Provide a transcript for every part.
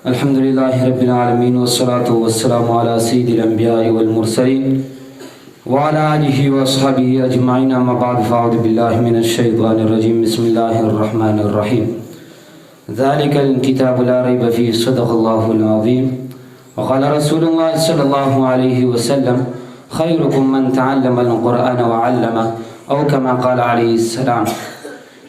الحمد لله رب العالمين والصلاة والسلام على سيد الأنبياء والمرسلين وعلى آله وأصحابه أجمعين. أما بعد فأعوذ بالله من الشيطان الرجيم. بسم الله الرحمن الرحيم. ذلك الكتاب لا ريب فيه صدق الله العظيم. وقال رسول الله صلى الله عليه وسلم خيركم من تعلم القرآن وعلمه، أو كما قال عليه السلام.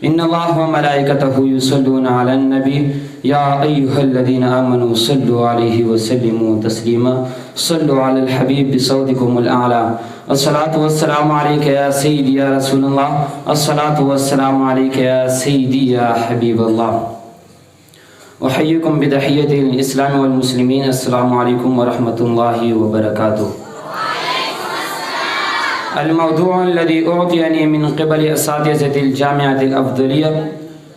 إن الله وملائكته يصلون على النبي يا أيها الذين آمنوا صلوا عليه وسلموا تسليما. صلوا على الحبيب بصوتكم الأعلى. الصلاة والسلام عليك يا سيدي يا رسول الله. الصلاة والسلام عليك يا سيدي يا حبيب الله. أحييكم بتحية الإسلام والمسلمين. السلام عليكم ورحمة الله وبركاته. الموضوع الذي أعطيني من قبل أساتذة الجامعة الأفضلية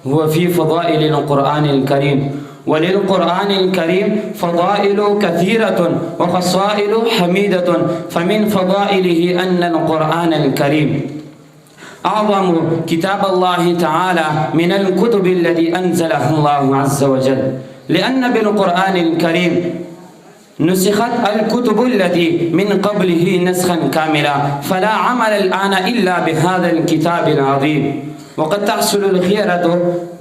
هو في فضائل القرآن الكريم. وللقرآن الكريم فضائل كثيرة وخصائل حميدة. فمن فضائله أن القرآن الكريم أعظم كتاب الله تعالى من الكتب التي أنزلها الله عز وجل، لأن بالقرآن الكريم نسخت الكتب التي من قبله نسخا كاملا، فلا عمل الآن إلا بهذا الكتاب العظيم. وقد تحصل الخيرة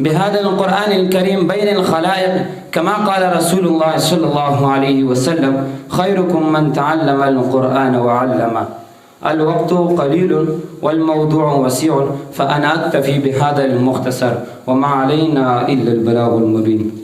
بهذا القرآن الكريم بين الخلائق، كما قال رسول الله صلى الله عليه وسلم خيركم من تعلم القرآن وعلمه. الوقت قليل والموضوع وسيع، فأنا أكتفي بهذا المختصر، وما علينا إلا البلاغ المبين.